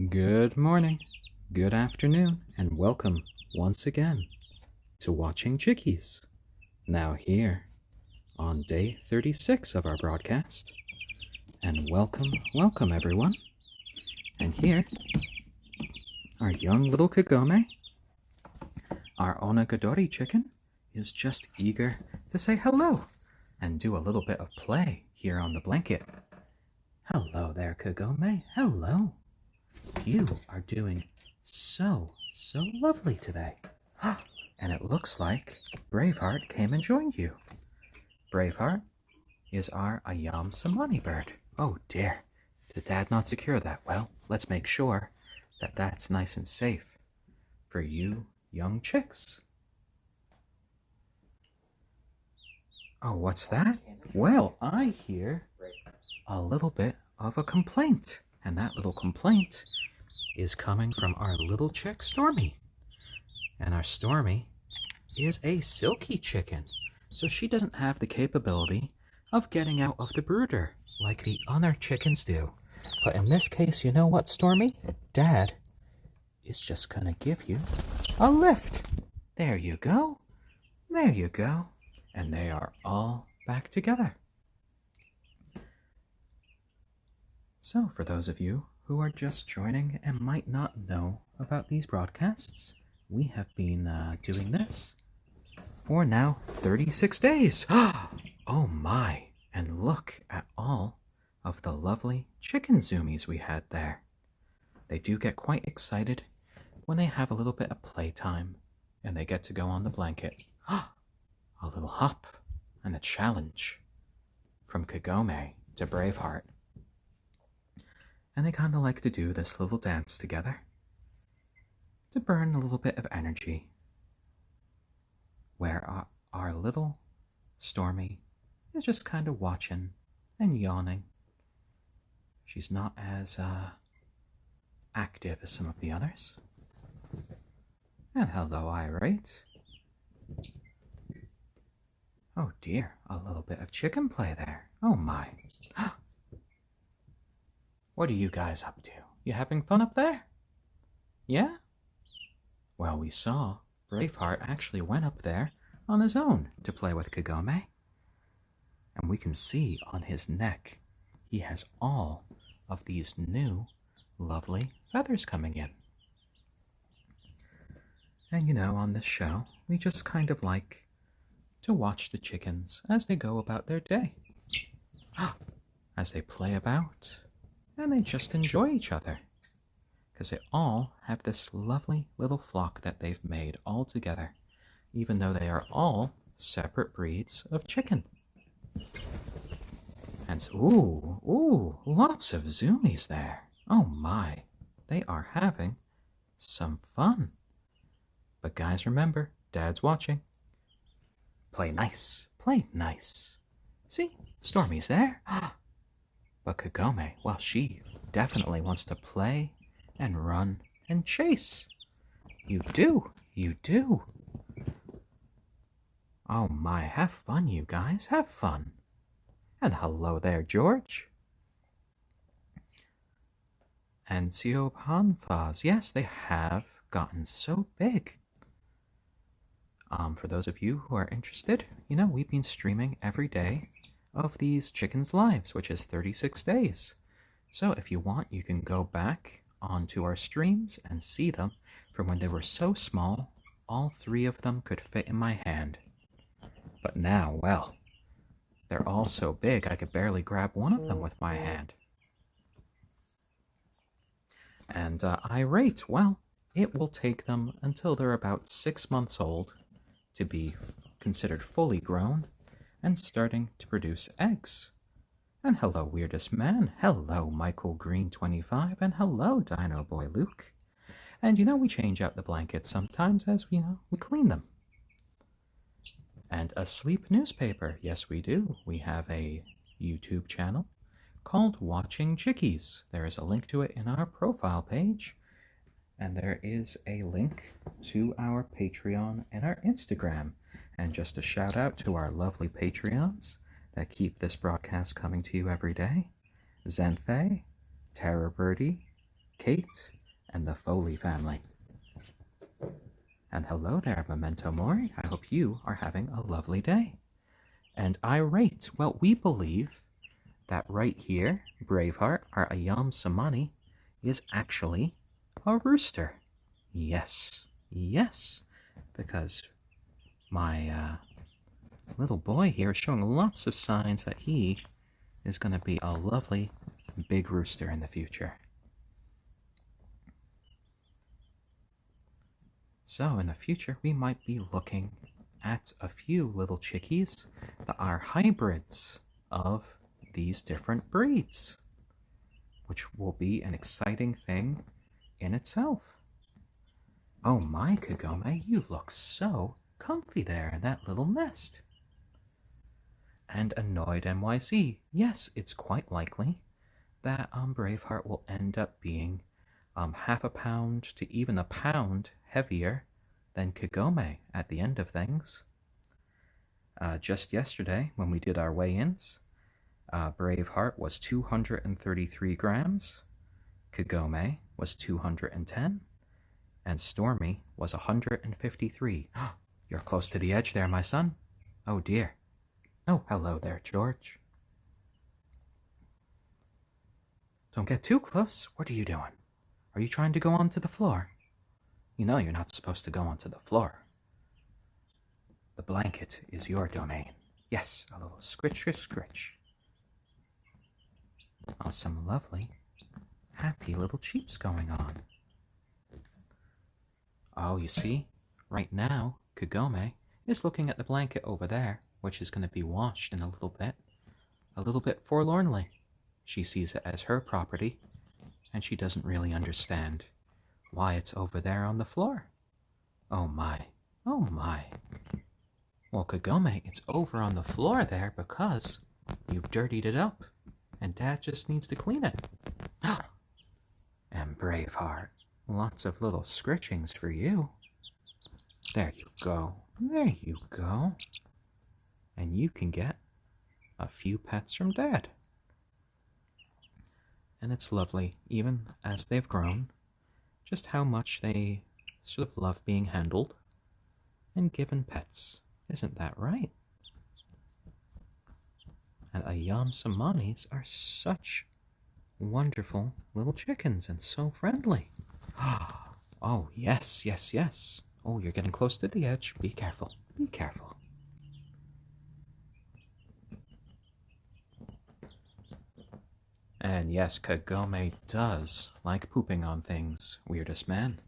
Good morning, good afternoon, and welcome once again to Watching Chickies. Now, here on day 36 of our broadcast. And welcome everyone. And here, our young little Kagome, our onagadori chicken, is just eager to say hello and do a little bit of play here on the blanket. Hello there, Kagome. Hello. You are doing so lovely today. And it looks like Braveheart came and joined you. Braveheart is our ayam cemeni bird. Oh dear, did Dad not secure that? Well, let's make sure that that's nice and safe for you young chicks. Oh, what's that? Well, I hear a little bit of a complaint. And that little complaint is coming from our little chick, Stormy. And our Stormy is a silkie chicken. So she doesn't have the capability of getting out of the brooder like the other chickens do. But in this case, you know what, Stormy? Dad is just gonna give you a lift. There you go. There you go. And they are all back together. So, for those of you who are just joining and might not know about these broadcasts, we have been doing this for now 36 days. Oh my, and look at all of the lovely chicken zoomies we had there. They do get quite excited when they have a little bit of playtime and they get to go on the blanket. A little hop and a challenge from Kagome to Braveheart. And they kind of like to do this little dance together to burn a little bit of energy. Where our little Stormy is just kind of watching and yawning. She's not as active as some of the others. And hello, Irate. Oh dear, a little bit of chicken play there. Oh my. What are you guys up to? You having fun up there? Yeah? Well, we saw Braveheart actually went up there on his own to play with Kagome. And we can see on his neck he has all of these new lovely feathers coming in. And you know, on this show, we just kind of like to watch the chickens as they go about their day. As they play about. And they just enjoy each other. Because they all have this lovely little flock that they've made all together. Even though they are all separate breeds of chicken. And ooh, lots of zoomies there. Oh my, they are having some fun. But guys, remember, Dad's watching. Play nice, play nice. See, Stormy's there. But Kagome, well, she definitely wants to play and run and chase. You do. Oh my, have fun, you guys, have fun. And hello there, George. And Siopanfas, yes, they have gotten so big. For those of you who are interested, you know, we've been streaming every day of these chickens' lives, which is 36 days. So if you want, you can go back onto our streams and see them from when they were so small, all three of them could fit in my hand. But now, well, they're all so big I could barely grab one of them with my hand. And Irate, well, it will take them until they're about 6 months old to be considered fully grown and starting to produce eggs. And hello, Weirdest Man. Hello, Michael Green 25, and hello, Dino Boy Luke. And you know, we change out the blankets sometimes as we clean them. And a sleep newspaper. Yes, we do. We have a YouTube channel called Watching Chickies. There is a link to it in our profile page. And there is a link to our Patreon and our Instagram. And just a shout out to our lovely Patreons that keep this broadcast coming to you every day. Zenthe, Terror Birdie, Kate and the Foley family. And hello there, Memento Mori. I hope you are having a lovely day. And irate, well, we believe that right here, Braveheart, our ayam cemeni, is actually a rooster. Yes, yes, because my little boy here is showing lots of signs that he is going to be a lovely big rooster in the future. So in the future, we might be looking at a few little chickies that are hybrids of these different breeds, which will be an exciting thing in itself. Oh my, Kagome, you look so comfy there in that little nest. And Annoyed NYC, yes, it's quite likely that Braveheart will end up being half a pound to even a pound heavier than Kagome at the end of things. Just yesterday, when we did our weigh-ins, Braveheart was 233 grams, Kagome was 210, and Stormy was 153. You're close to the edge there, my son. Oh dear. Oh, hello there, George. Don't get too close. What are you doing? Are you trying to go onto the floor? You know you're not supposed to go onto the floor. The blanket is your domain. Yes, a little scritch, scritch, scritch. Oh, some lovely, happy little cheeps going on. Oh, you see, right now, Kagome is looking at the blanket over there, which is going to be washed in a little bit forlornly. She sees it as her property, and she doesn't really understand why it's over there on the floor. Oh my, oh my. Well, Kagome, it's over on the floor there because you've dirtied it up, and Dad just needs to clean it. And Braveheart, lots of little scritchings for you. There you go, there you go. And you can get a few pets from Dad. And it's lovely, even as they've grown, just how much they sort of love being handled and given pets. Isn't that right? And ayam cemenis are such wonderful little chickens and so friendly. Oh, yes, yes, yes. Oh, you're getting close to the edge. Be careful, be careful. And yes, Kagome does like pooping on things, weirdest man.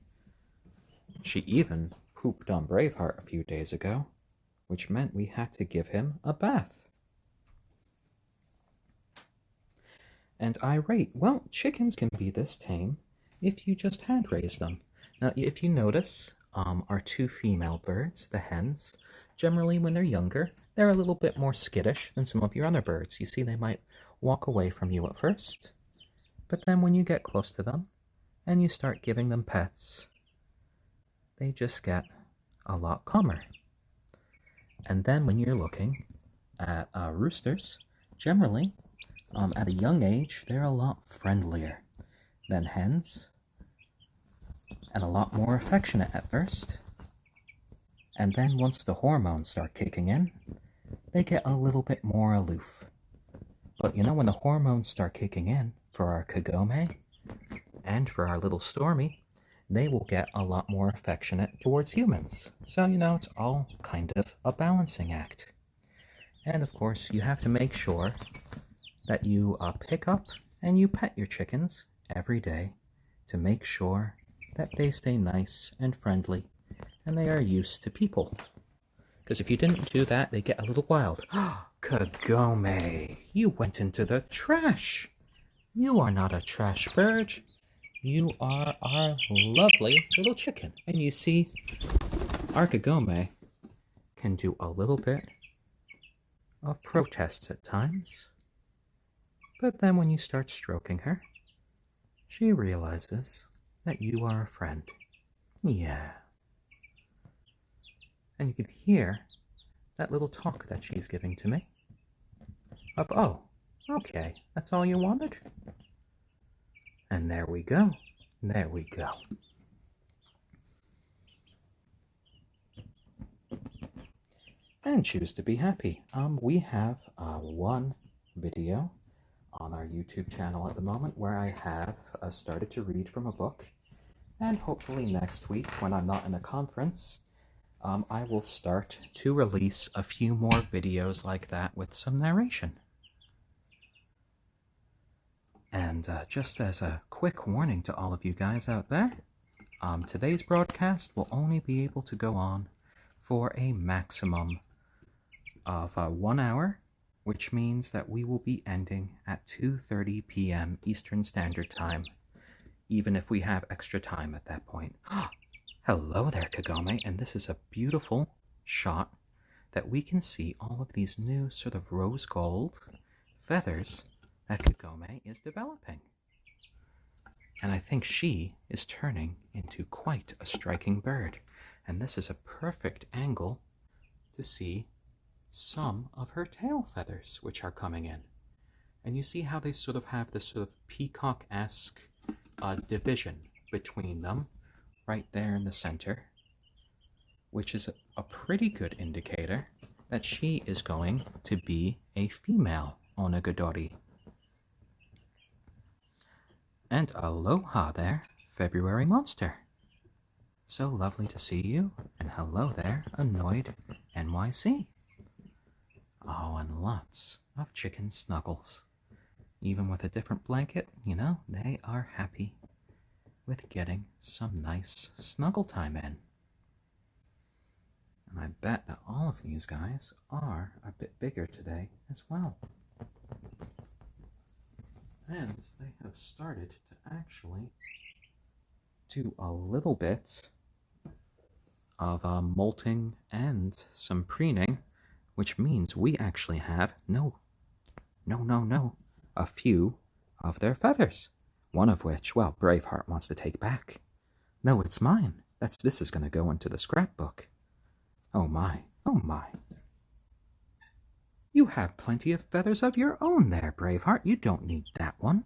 She even pooped on Braveheart a few days ago, which meant we had to give him a bath. And irate, well, chickens can be this tame if you just hand raise them. Now, if you notice, our two female birds, the hens, generally when they're younger, they're a little bit more skittish than some of your other birds. You see, they might walk away from you at first, but then when you get close to them and you start giving them pets, they just get a lot calmer. And then when you're looking at roosters, generally, at a young age, they're a lot friendlier than hens and a lot more affectionate at first. And then once the hormones start kicking in, they get a little bit more aloof. But you know, when the hormones start kicking in for our Kagome and for our little Stormy, they will get a lot more affectionate towards humans. So, you know, it's all kind of a balancing act. And of course, you have to make sure that you pick up and you pet your chickens every day to make sure that they stay nice and friendly and they are used to people. Because if you didn't do that, they get a little wild. Kagome, you went into the trash. You are not a trash bird. You are our lovely little chicken. And you see, our Kagome can do a little bit of protests at times. But then when you start stroking her, she realizes that you are a friend. Yeah. And you can hear that little talk that she's giving to me. Of, oh, okay, that's all you wanted? And there we go. There we go. And choose to be happy. We have one video on our YouTube channel at the moment where I have started to read from a book, and hopefully next week when I'm not in a conference, I will start to release a few more videos like that with some narration. And just as a quick warning to all of you guys out there, today's broadcast will only be able to go on for a maximum of 1 hour, which means that we will be ending at 2:30 p.m. Eastern Standard Time, even if we have extra time at that point. Hello there, Kagome, and this is a beautiful shot that we can see all of these new sort of rose gold feathers that Kagome is developing. And I think she is turning into quite a striking bird, and this is a perfect angle to see some of her tail feathers which are coming in. And you see how they sort of have this sort of peacock-esque division between them right there in the center, which is a pretty good indicator that she is going to be a female onagadori. And aloha there, February Monster. So lovely to see you, and hello there, Annoyed NYC. Oh, and lots of chicken snuggles. Even with a different blanket, you know, they are happy with getting some nice snuggle time in. And I bet that all of these guys are a bit bigger today as well. And they have started to actually do a little bit of molting and some preening, which means we actually have a few of their feathers. One of which, well, Braveheart wants to take back. No, it's mine. This is going to go into the scrapbook. Oh my, oh my. You have plenty of feathers of your own there, Braveheart. You don't need that one.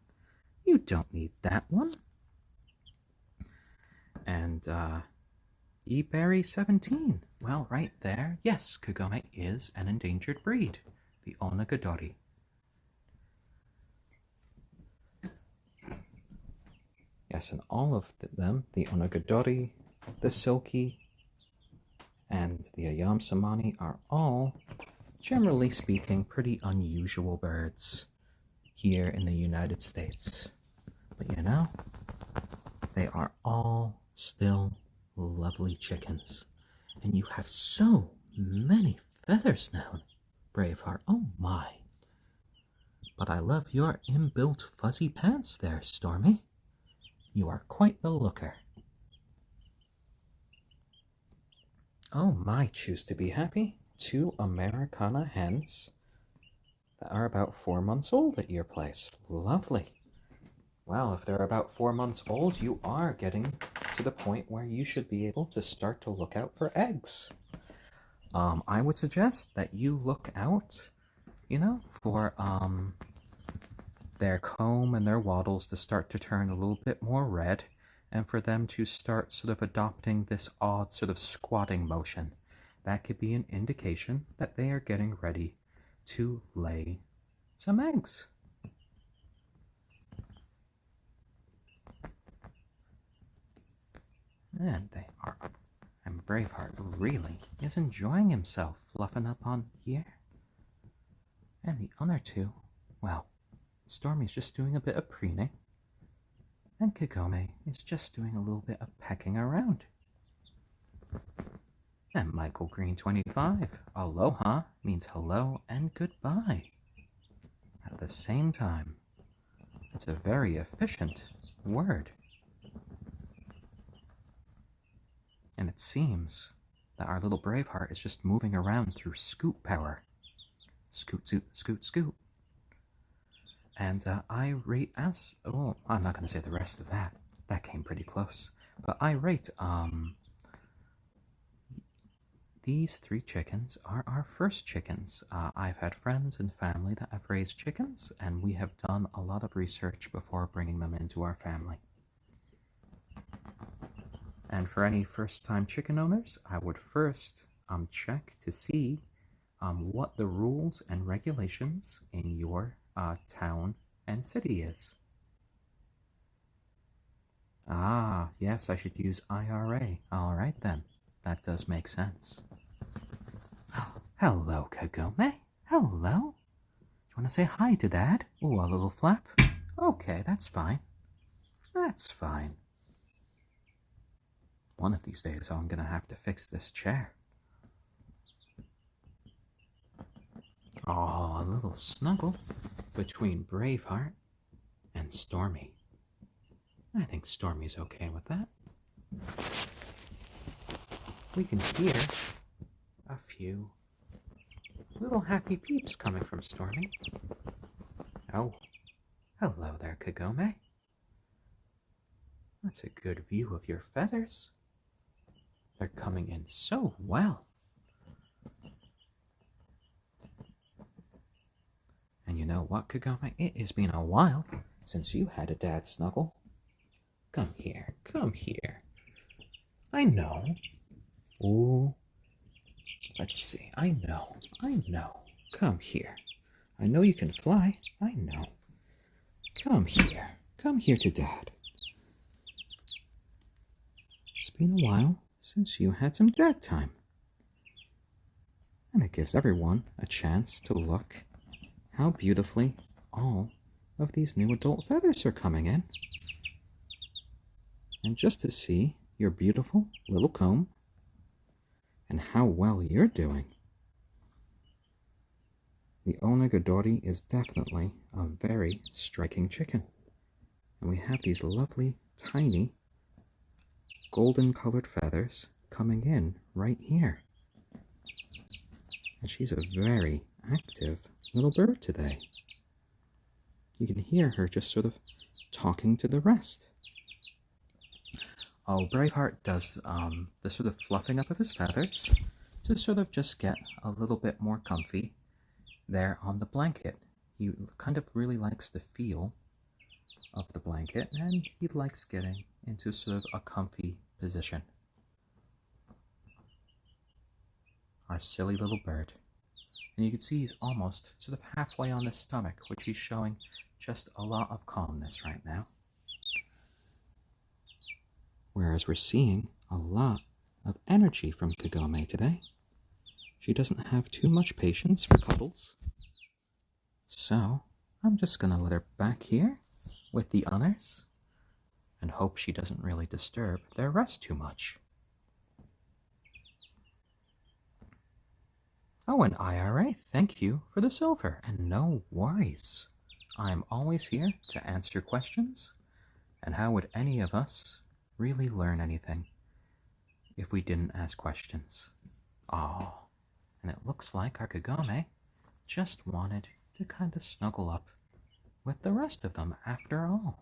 You don't need that one. And, eberry17. Well, right there, yes, Kagome is an endangered breed, the onagadori. Yes, and all of them, the onagadori, the silkie, and the ayam cemeni are all, generally speaking, pretty unusual birds here in the United States. But you know, they are all still lovely chickens. And you have so many feathers now, Braveheart. Oh my. But I love your inbuilt fuzzy pants there, Stormy. You are quite the looker. Oh my, choose to be happy. 2 Americana hens that are about 4 months old at your place. Lovely. Well, if they're about 4 months old, you are getting to the point where you should be able to start to look out for eggs. I would suggest that you look out, you know, for their comb and their wattles to start to turn a little bit more red, and for them to start sort of adopting this odd sort of squatting motion. That could be an indication that they are getting ready to lay some eggs. And they are. And Braveheart really is enjoying himself fluffing up on here. And the other two, well, Stormy's just doing a bit of preening. And Kagome is just doing a little bit of pecking around. And Michael Green 25, aloha means hello and goodbye at the same time. It's a very efficient word. And it seems that our little Braveheart is just moving around through scoot power. Scoot, scoot, scoot, scoot. And I rate as... Oh, I'm not going to say the rest of that. That came pretty close. But I rate... These 3 chickens are our first chickens. I've had friends and family that have raised chickens, and we have done a lot of research before bringing them into our family. And for any first-time chicken owners, I would first check to see what the rules and regulations in your town and city is. Ah, yes, I should use IRA. All right then, that does make sense. Hello, Kagome. Hello. Do you want to say hi to Dad? Ooh, a little flap? Okay, that's fine. That's fine. One of these days, I'm gonna have to fix this chair. Oh, a little snuggle between Braveheart and Stormy. I think Stormy's okay with that. We can hear a few little happy peeps coming from Stormy. Oh, hello there, Kagome. That's a good view of your feathers. They're coming in so well. And you know what, Kagome? It has been a while since you had a dad snuggle. Come here, come here. I know. Ooh. Let's see. I know. Come here. I know you can fly. I know. Come here. Come here to Dad. It's been a while since you had some dad time. And it gives everyone a chance to look how beautifully all of these new adult feathers are coming in. And just to see your beautiful little comb and how well you're doing. The onagadori is definitely a very striking chicken. And we have these lovely, tiny, golden colored feathers coming in right here. And she's a very active little bird today. You can hear her just sort of talking to the rest. Oh, Braveheart does the sort of fluffing up of his feathers to sort of just get a little bit more comfy there on the blanket. He kind of really likes the feel of the blanket, and he likes getting into sort of a comfy position. Our silly little bird. And you can see he's almost sort of halfway on his stomach, which he's showing just a lot of calmness right now. Whereas we're seeing a lot of energy from Kagome today. She doesn't have too much patience for cuddles. So, I'm just going to let her back here with the others and hope she doesn't really disturb their rest too much. Oh, and IRA, thank you for the silver. And no worries. I'm always here to answer questions. And how would any of us really learn anything if we didn't ask questions? Oh, and it looks like our Kagome just wanted to kind of snuggle up with the rest of them after all.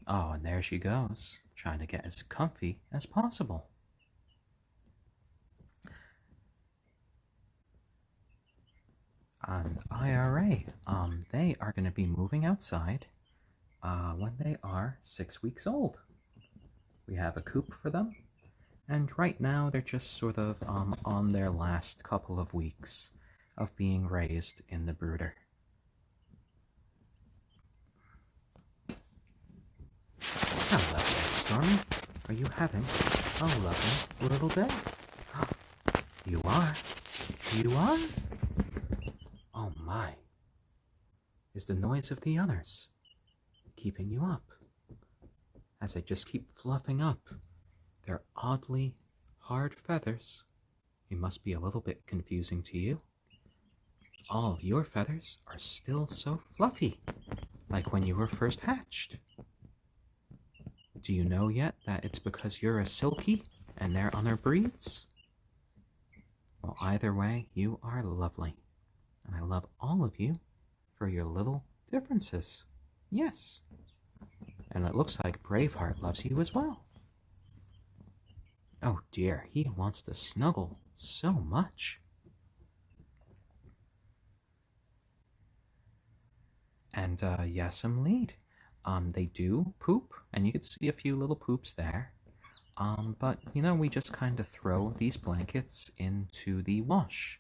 Oh, and there she goes, trying to get as comfy as possible. On IRA, they are going to be moving outside when they are 6 weeks old. We have a coop for them, and right now they're just sort of on their last couple of weeks of being raised in the brooder. Hello there, Stormy. Are you having a lovely little day? You are? You are? Oh my. Is the noise of the others keeping you up? As I just keep fluffing up their oddly hard feathers. It must be a little bit confusing to you. All of your feathers are still so fluffy, like when you were first hatched. Do you know yet that it's because you're a silkie and they're other breeds? Well, either way, you are lovely. And I love all of you for your little differences. Yes. And it looks like Braveheart loves you as well. Oh dear, he wants to snuggle so much. And yes, lead. They do poop, and you can see a few little poops there. But we just kind of throw these blankets into the wash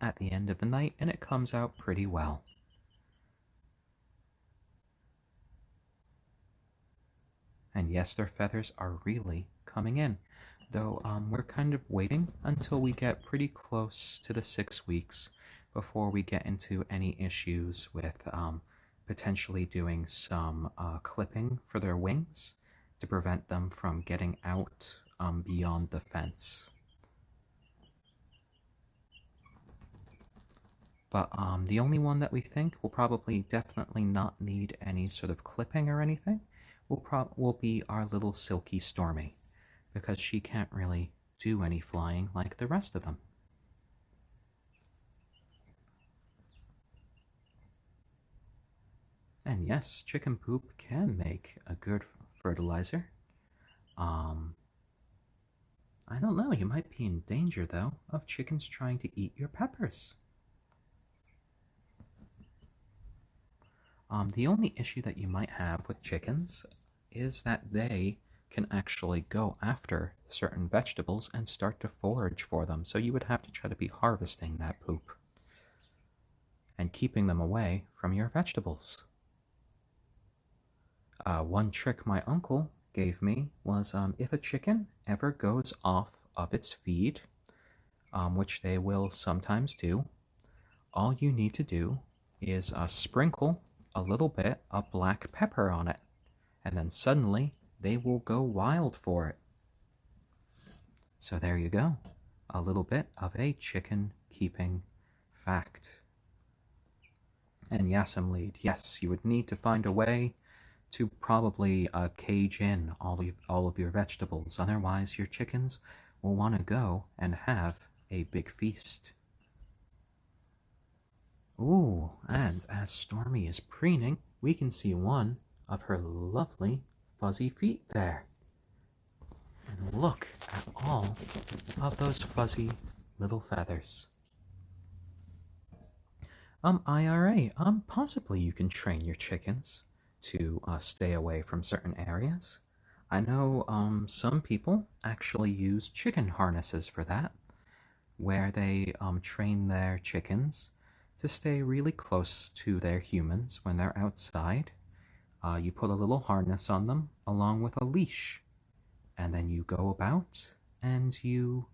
at the end of the night, and it comes out pretty well. And yes, their feathers are really coming in, though we're kind of waiting until we get pretty close to the 6 weeks before we get into any issues with potentially doing some clipping for their wings to prevent them from getting out beyond the fence. But the only one that we think will probably definitely not need any sort of clipping or anything will be our little silkie Stormy, because she can't really do any flying like the rest of them. And yes, chicken poop can make a good fertilizer. I don't know, you might be in danger though of chickens trying to eat your peppers. The only issue that you might have with chickens is that they can actually go after certain vegetables and start to forage for them, so you would have to try to be harvesting that poop and keeping them away from your vegetables. One trick my uncle gave me was if a chicken ever goes off of its feed, which they will sometimes do, all you need to do is sprinkle a little bit of black pepper on it, and then suddenly they will go wild for it. So there you go, a little bit of a chicken keeping fact. And yes, yes, you would need to find a way to probably cage in all of your vegetables, otherwise your chickens will want to go and have a big feast. Ooh, and as Stormy is preening, we can see one of her lovely fuzzy feet there. And look at all of those fuzzy little feathers. IRA, possibly you can train your chickens to stay away from certain areas. I know some people actually use chicken harnesses for that, where they train their chickens to stay really close to their humans when they're outside. You put a little harness on them along with a leash, and then you go about and you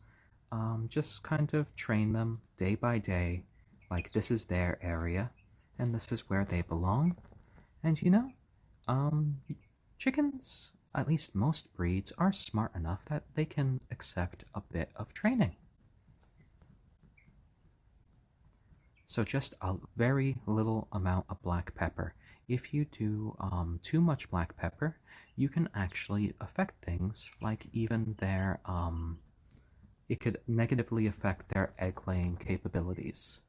just kind of train them day by day, like this is their area and this is where they belong. And chickens, at least most breeds, are smart enough that they can accept a bit of training. So just a very little amount of black pepper. If you do too much black pepper, you can actually affect things like even their, it could negatively affect their egg-laying capabilities.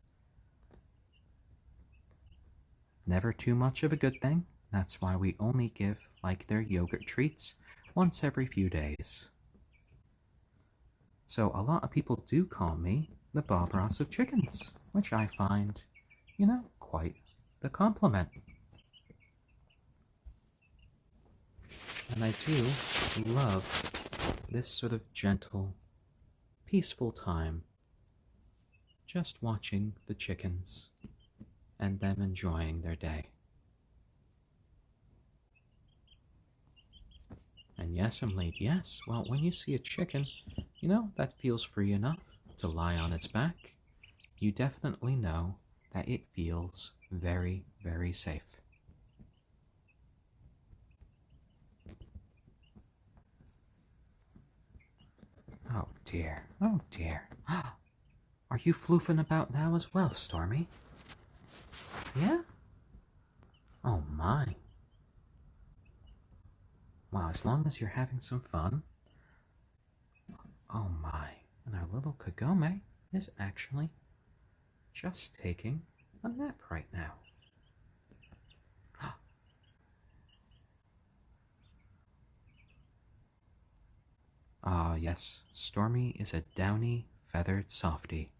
Never too much of a good thing. That's why we only give like their yogurt treats once every few days. So a lot of people do call me the Bob Ross of chickens, which I find, quite the compliment. And I do love this sort of gentle, peaceful time, just watching the chickens and them enjoying their day. And yes, yes, well, when you see a chicken, that feels free enough to lie on its back, you definitely know that it feels very, very safe. Oh dear, oh dear. Are you floofing about now as well, Stormy? Yeah? Oh my. Wow, as long as you're having some fun. Oh my, and our little Kagome is actually just taking a nap right now. Ah, yes, Stormy is a downy, feathered softie.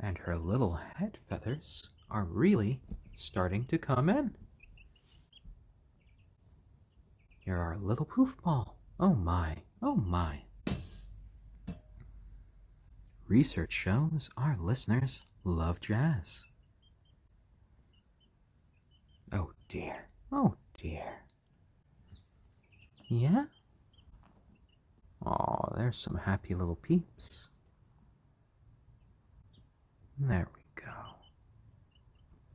And her little head feathers are really starting to come in. You're our little poof ball. Oh my, oh my. Research shows our listeners love jazz. Oh dear, oh dear. Yeah? Oh, there's some happy little peeps. There we go.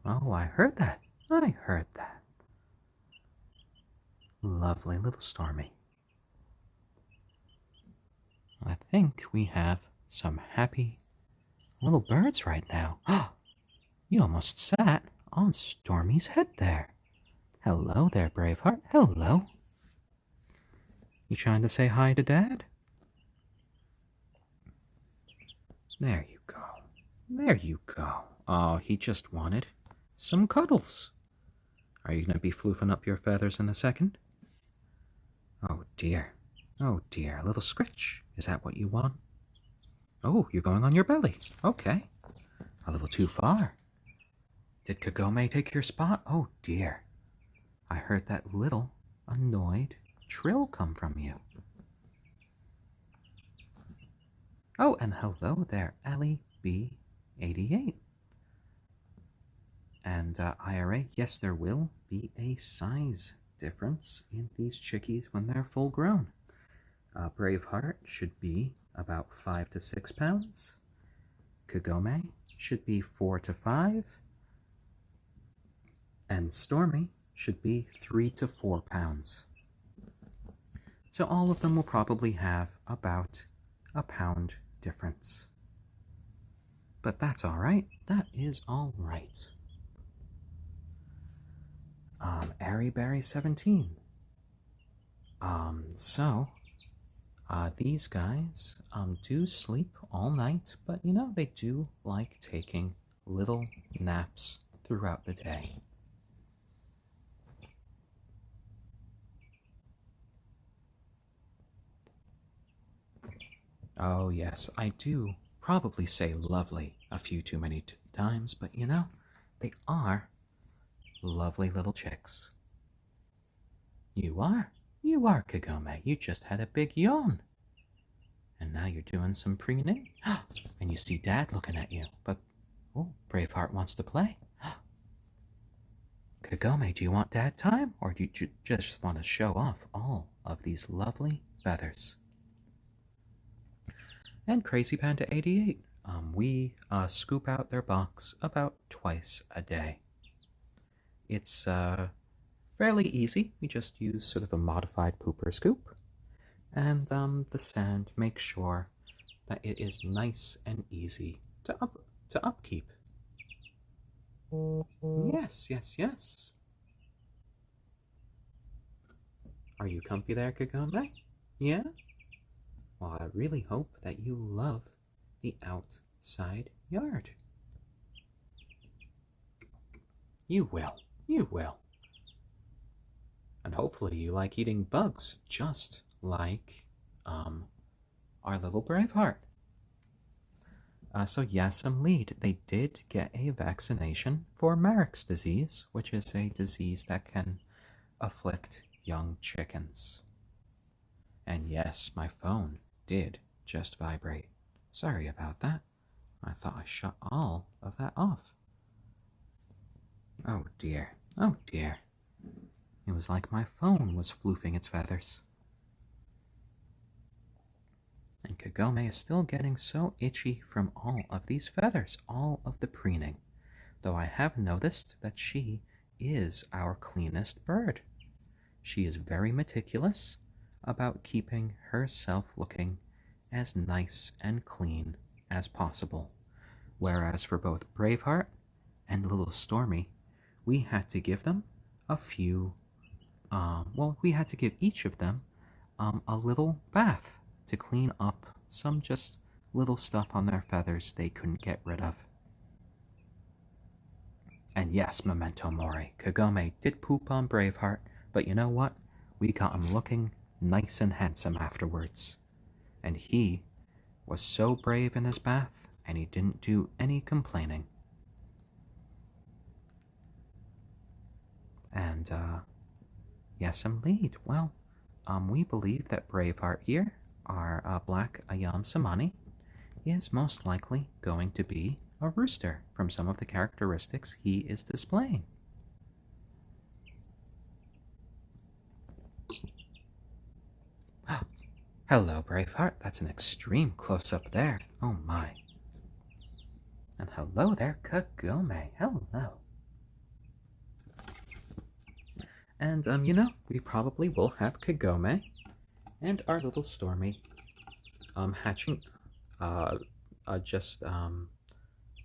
Oh, I heard that. I heard that. Lovely little Stormy. I think we have some happy little birds right now. You almost sat on Stormy's head there. Hello there, Braveheart. Hello. You trying to say hi to Dad? There you go. There you go. Oh, he just wanted some cuddles. Are you going to be floofing up your feathers in a second? Oh dear. Oh dear. A little scritch. Is that what you want? Oh, you're going on your belly. Okay. A little too far. Did Kagome take your spot? Oh dear. I heard that little annoyed trill come from you. Oh, and hello there, Ellie B88. And IRA, yes, there will be a size difference in these chickies when they're full grown. Braveheart should be about 5 to 6 pounds. Kagome should be 4 to 5. And Stormy should be 3 to 4 pounds. So all of them will probably have about a pound difference. But that's alright. That is alright. Airyberry17. These guys do sleep all night, but you know, they do like taking little naps throughout the day. Oh yes, I do probably say lovely a few too many times, but you know, they are lovely little chicks. You are, Kagome. You just had a big yawn. And now you're doing some preening. And you see Dad looking at you, but, oh, Braveheart wants to play. Kagome, do you want Dad time, or do you just want to show off all of these lovely feathers? And Crazy Panda 88, we scoop out their box about twice a day. It's fairly easy. We just use sort of a modified pooper scoop, and the sand makes sure that it is nice and easy to upkeep. Yes, yes, yes. Are you comfy there, Kagome? Yeah? Well, I really hope that you love the outside yard. You will. You will. And hopefully you like eating bugs, just like our little Braveheart. So Yassam Lead, they did get a vaccination for Marek's disease, which is a disease that can afflict young chickens. And yes, my phone did just vibrate. Sorry about that. I thought I shut all of that off. Oh dear, oh dear. It was like my phone was floofing its feathers. And Kagome is still getting so itchy from all of these feathers, all of the preening, though I have noticed that she is our cleanest bird. She is very meticulous about keeping herself looking as nice and clean as possible, whereas for both Braveheart and little Stormy, we had to give them a few, we had to give each of them a little bath to clean up some just little stuff on their feathers they couldn't get rid of. And yes, memento mori, Kagome did poop on Braveheart, but you know what? We got him looking nice and handsome afterwards. And he was so brave in his bath, and he didn't do any complaining. And, yes, I'm lead. Well, we believe that Braveheart here, our black ayam cemeni, is most likely going to be a rooster from some of the characteristics he is displaying. Hello, Braveheart. That's an extreme close-up there. Oh my. And hello there, Kagome. Hello. And, we probably will have Kagome and our little Stormy, hatching, just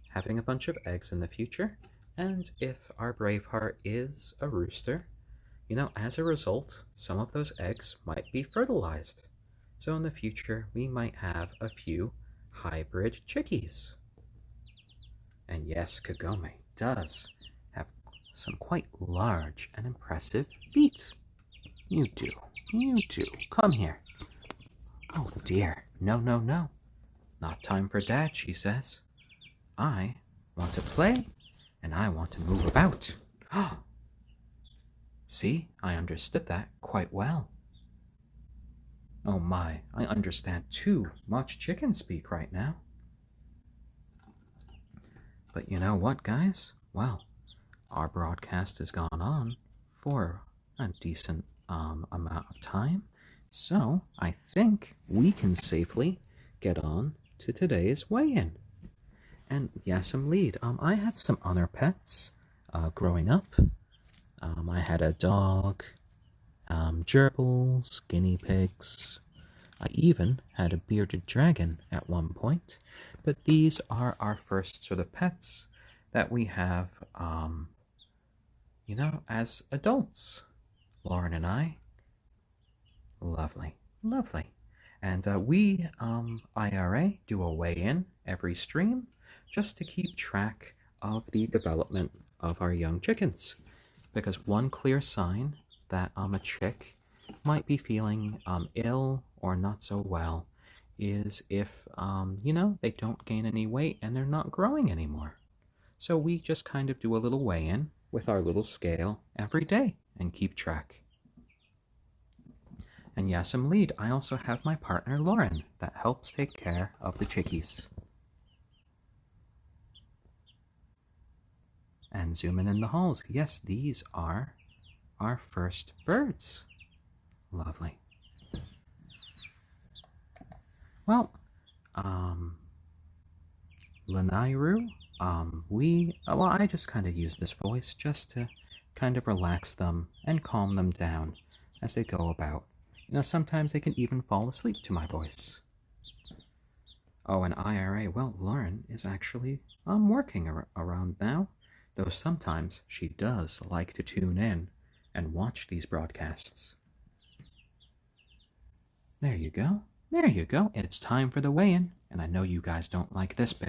having a bunch of eggs in the future. And if our Braveheart is a rooster, as a result, some of those eggs might be fertilized. So in the future, we might have a few hybrid chickies. And yes, Kagome does have some quite large and impressive feet. You do. Come here. Oh dear, no. Not time for Dad, she says. I want to play, and I want to move about. See, I understood that quite well. Oh my, I understand too much chicken speak right now. But you know what, guys? Well, our broadcast has gone on for a decent amount of time, so I think we can safely get on to today's weigh-in. And yes, I'm lead. I had some other pets growing up. I had a dog, gerbils, guinea pigs. I even had a bearded dragon at one point. But these are our first sort of pets that we have, as adults. Lauren and I. Lovely. And we, IRA, do a weigh-in every stream just to keep track of the development of our young chickens. Because one clear sign that a chick might be feeling ill or not so well is if, they don't gain any weight and they're not growing anymore. So we just kind of do a little weigh-in with our little scale every day and keep track. And yes, I'm lead. I also have my partner Lauren that helps take care of the chickies. And zooming in the halls. Yes, these are our first birds. Lovely. Well, Lanairu, I just kind of use this voice just to kind of relax them and calm them down as they go about. Sometimes they can even fall asleep to my voice. Oh, and IRA, well, Lauren is actually working around now, though sometimes she does like to tune in and watch these broadcasts. There you go. It's time for the weigh-in, and I know you guys don't like this bit.